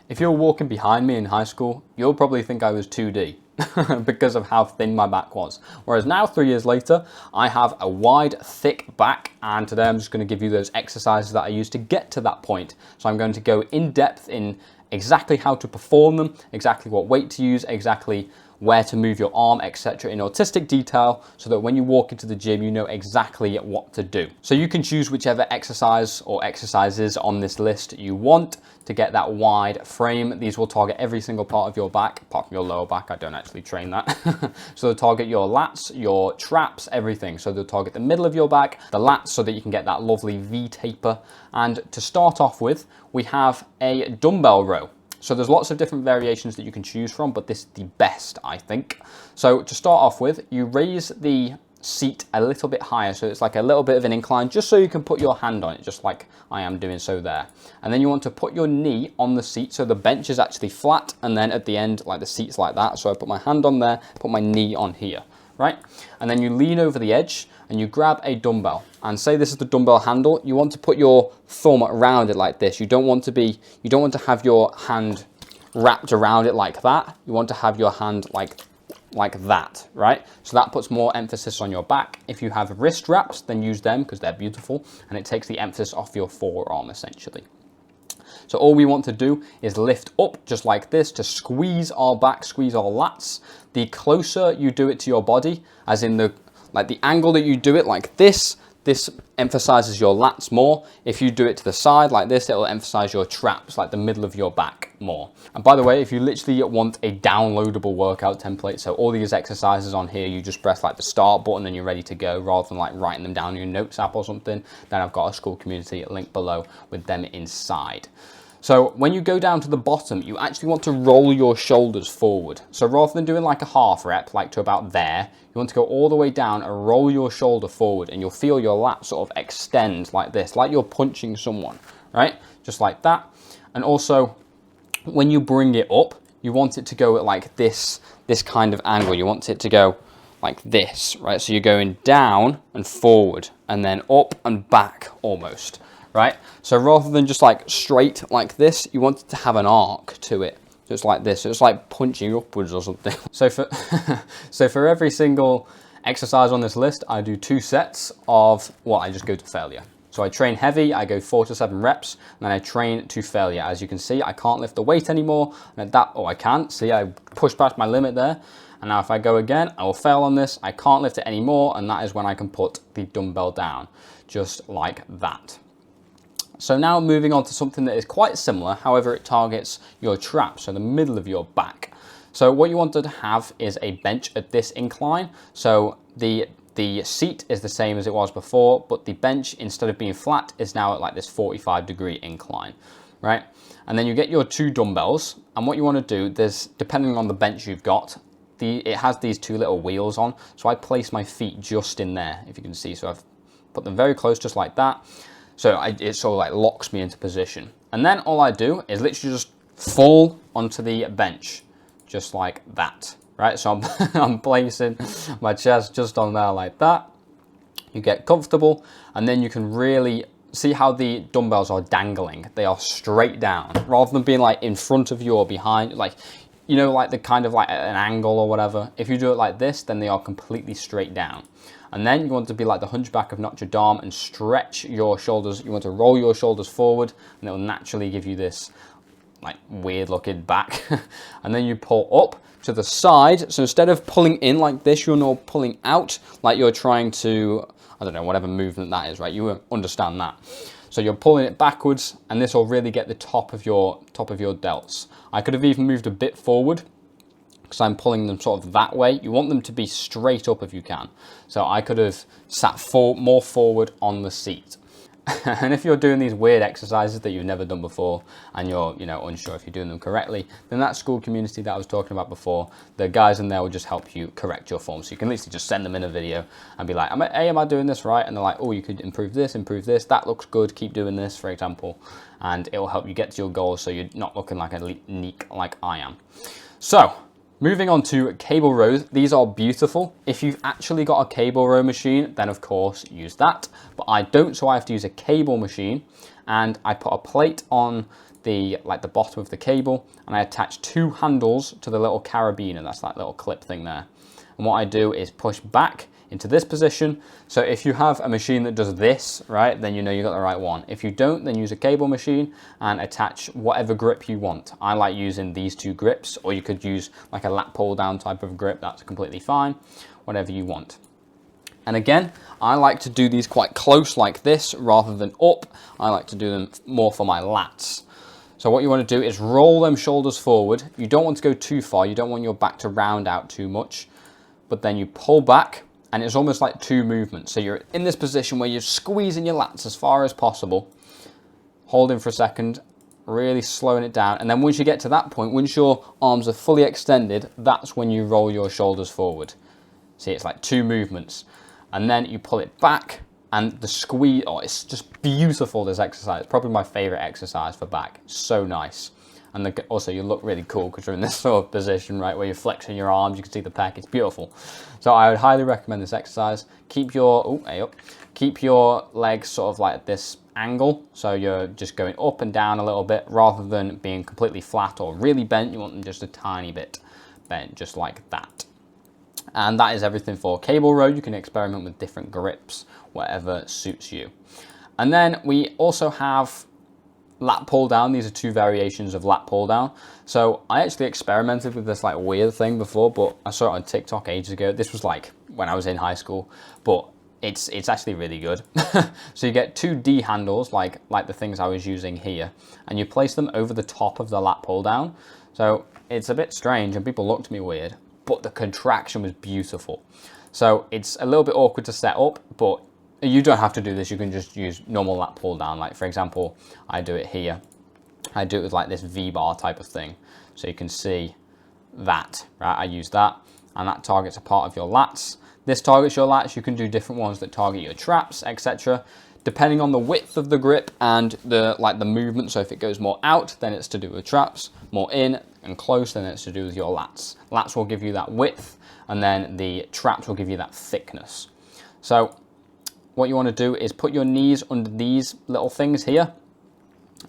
If you're walking behind me in high school, you'll probably think I was 2D because of how thin my back was. Whereas now, 3 years later, I have a wide, thick back, and today I'm just going to give you those exercises that I used to get to that point. So I'm going to go in depth in exactly how to perform them, exactly what weight to use, exactly where to move your arm, etc. in autistic detail, so that when you walk into the gym, you know exactly what to do. So you can choose whichever exercise or exercises on this list you want to get that wide frame. These will target every single part of your back, apart from your lower back. I don't actually train that. So they'll target your lats, your traps, everything. So they'll target the middle of your back, the lats, so that you can get that lovely V taper. And to start off with, we have a dumbbell row. So there's lots of different variations that you can choose from, but this is the best, I think. So to start off with, you raise the seat a little bit higher, so it's like a little bit of an incline, just so you can put your hand on it, just like I am doing so there. And then you want to put your knee on the seat, so the bench is actually flat, and then at the end, like the seat's like that. So I put my hand on there, put my knee on here, right? And then you lean over the edge, and you grab a dumbbell. And say this is the dumbbell handle, you want to put your thumb around it like this. You don't want to have your hand wrapped around it like that. You want to have your hand like that, right? So that puts more emphasis on your back. If you have wrist wraps, then use them because they're beautiful, and it takes the emphasis off your forearm essentially. So all we want to do is lift up just like this to squeeze our back, squeeze our lats. The closer you do it to your body, as in the angle that you do it like this emphasizes your lats more. If you do it to the side like this, it'll emphasize your traps, like the middle of your back, more. And by the way, if you literally want a downloadable workout template, so all these exercises on here, you just press like the start button and you're ready to go, rather than like writing them down in your notes app or something, then I've got a school community link below with them inside. So when you go down to the bottom, you actually want to roll your shoulders forward. So rather than doing like a half rep, like to about there, you want to go all the way down and roll your shoulder forward, and you'll feel your lat sort of extend like this, like you're punching someone, right? Just like that. And also, when you bring it up, you want it to go at like this kind of angle. You want it to go like this, right? So you're going down and forward, and then up and back almost. Right? So rather than just like straight like this, you want it to have an arc to it. Just like this. So it's like punching upwards or something. So for every single exercise on this list, I do 2 sets of what I just go to failure. So I train heavy, I go 4 to 7 reps, and then I train to failure. As you can see, I can't lift the weight anymore. And I can. See, I pushed past my limit there. And now if I go again, I will fail on this. I can't lift it anymore, and that is when I can put the dumbbell down. Just like that. So now moving on to something that is quite similar, however it targets your traps, so the middle of your back. So what you want to have is a bench at this incline. So the seat is the same as it was before, but the bench, instead of being flat, is now at like this 45-degree incline, right? And then you get your 2 dumbbells, and what you want to do, depending on the bench you've got, it has these 2 little wheels on, so I place my feet just in there, if you can see. So I've put them very close, just like that. So it sort of like locks me into position. And then all I do is literally just fall onto the bench, just like that, right? So I'm placing my chest just on there like that. You get comfortable, and then you can really see how the dumbbells are dangling. They are straight down, rather than being like in front of you or behind, like, you know, like the kind of like an angle or whatever. If you do it like this, then they are completely straight down. And then you want to be like the Hunchback of Notre Dame and stretch your shoulders. You want to roll your shoulders forward, and it will naturally give you this like weird looking back. And then you pull up to the side. So instead of pulling in like this, you're now pulling out like you're trying to, I don't know, whatever movement that is, right? You understand that. So you're pulling it backwards, and this will really get the top of your delts. I could have even moved a bit forward, because I'm pulling them sort of that way. You want them to be straight up if you can. So I could have sat more forward on the seat. And if you're doing these weird exercises that you've never done before, and you're unsure if you're doing them correctly, then that school community that I was talking about before, the guys in there will just help you correct your form. So you can literally just send them in a video and be like, am I doing this right? And they're like, oh, you could improve this, that looks good, keep doing this, for example. And it will help you get to your goals, so you're not looking like a neek like I am. So moving on to cable rows, these are beautiful. If you've actually got a cable row machine, then of course use that. But I don't, so I have to use a cable machine, and I put a plate on the bottom of the cable, and I attach 2 handles to the little carabiner. That's that little clip thing there. And what I do is push back into this position. So if you have a machine that does this, right, then you know you got the right one. If you don't, then use a cable machine and attach whatever grip you want. I like using these 2 grips, or you could use like a lat pull down type of grip. That's completely fine, whatever you want. And again, I like to do these quite close like this rather than up. I like to do them more for my lats. So what you want to do is roll them shoulders forward. You don't want to go too far. You don't want your back to round out too much, but then you pull back, and it's almost like 2 movements. So you're in this position where you're squeezing your lats as far as possible, holding for a second, really slowing it down. And then once you get to that point, once your arms are fully extended, that's when you roll your shoulders forward. See, it's like 2 movements. And then you pull it back, and the squeeze, oh, it's just beautiful, this exercise. It's probably my favorite exercise for back. So nice. And also you look really cool because you're in this sort of position, right, where you're flexing your arms, you can see the pec, it's beautiful. So I would highly recommend this exercise. Keep your, keep your legs sort of like this angle. So you're just going up and down a little bit rather than being completely flat or really bent. You want them just a tiny bit bent, just like that. And that is everything for cable row. You can experiment with different grips, whatever suits you. And then we also have lat pull down. These are 2 variations of lat pull down. So I actually experimented with this like weird thing before, but I saw it on TikTok ages ago. This was like when I was in high school, but it's actually really good. So you get 2 D handles like the things I was using here, and you place them over the top of the lat pull down. So it's a bit strange and people looked at me weird, but the contraction was beautiful. So it's a little bit awkward to set up, but you don't have to do this. You can just use normal lat pull down. Like for example, I do it here. I do it with like this V-bar type of thing. So you can see that, right? I use that, and that targets a part of your lats. This targets your lats. You can do different ones that target your traps, etc. Depending on the width of the grip and the movement. So if it goes more out, then it's to do with traps. More in and close, then it's to do with your lats. Lats will give you that width, and then the traps will give you that thickness. So what you want to do is put your knees under these little things here,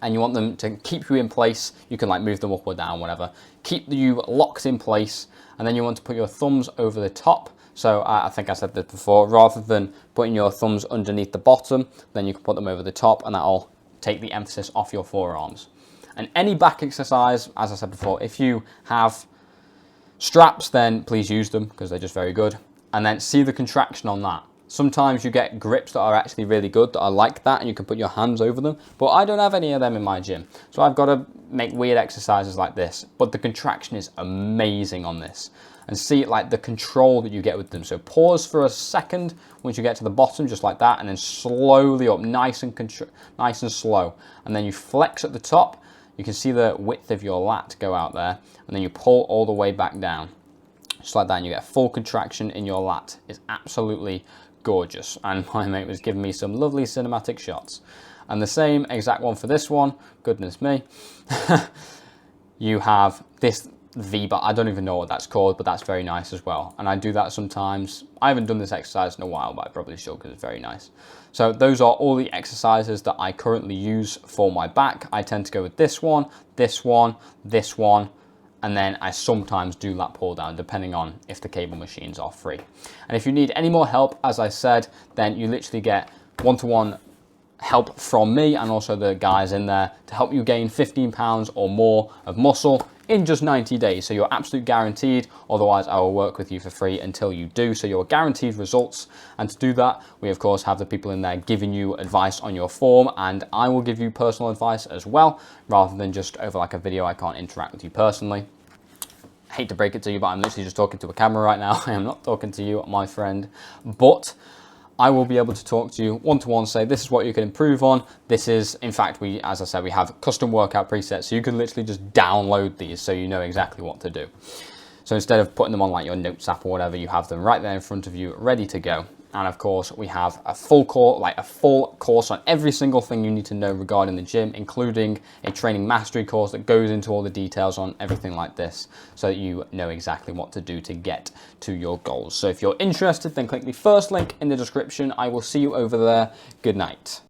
and you want them to keep you in place. You can like move them up or down, whatever. Keep you locked in place, and then you want to put your thumbs over the top. So I think I said this before, rather than putting your thumbs underneath the bottom, then you can put them over the top, and that'll take the emphasis off your forearms. And any back exercise, as I said before, if you have straps, then please use them because they're just very good. And then see the contraction on that. Sometimes you get grips that are actually really good, that are like that, and you can put your hands over them. But I don't have any of them in my gym. So I've got to make weird exercises like this. But the contraction is amazing on this. And see like the control that you get with them. So pause for a second once you get to the bottom, just like that, and then slowly up, nice and slow. And then you flex at the top. You can see the width of your lat go out there, and then you pull all the way back down. Just like that, and you get full contraction in your lat. It's absolutely gorgeous, and my mate was giving me some lovely cinematic shots. And the same exact one for this one, goodness me. You have this V-bar, I don't even know what that's called, but that's very nice as well. And I do that sometimes. I haven't done this exercise in a while, but I probably should because it's very nice. So those are all the exercises that I currently use for my back. I tend to go with this one, this one, this one, and then I sometimes do lat pull down depending on if the cable machines are free. And if you need any more help, as I said, then you literally get one-to-one help from me and also the guys in there to help you gain 15 pounds or more of muscle in just 90 days. So you're absolutely guaranteed, otherwise I will work with you for free until you do. So you're guaranteed results. And to do that, we of course have the people in there giving you advice on your form, and I will give you personal advice as well, rather than just over like a video. I can't interact with you personally. I hate to break it to you, but I'm literally just talking to a camera right now. I am not talking to you, my friend, but I will be able to talk to you one-to-one, say this is what you can improve on. This is, in fact, as I said, we have custom workout presets, so you can literally just download these so you know exactly what to do. So instead of putting them on like your notes app or whatever, you have them right there in front of you, ready to go. And of course, we have a full course on every single thing you need to know regarding the gym, including a training mastery course that goes into all the details on everything like this, so that you know exactly what to do to get to your goals. So if you're interested, then click the first link in the description. I will see you over there. Good night.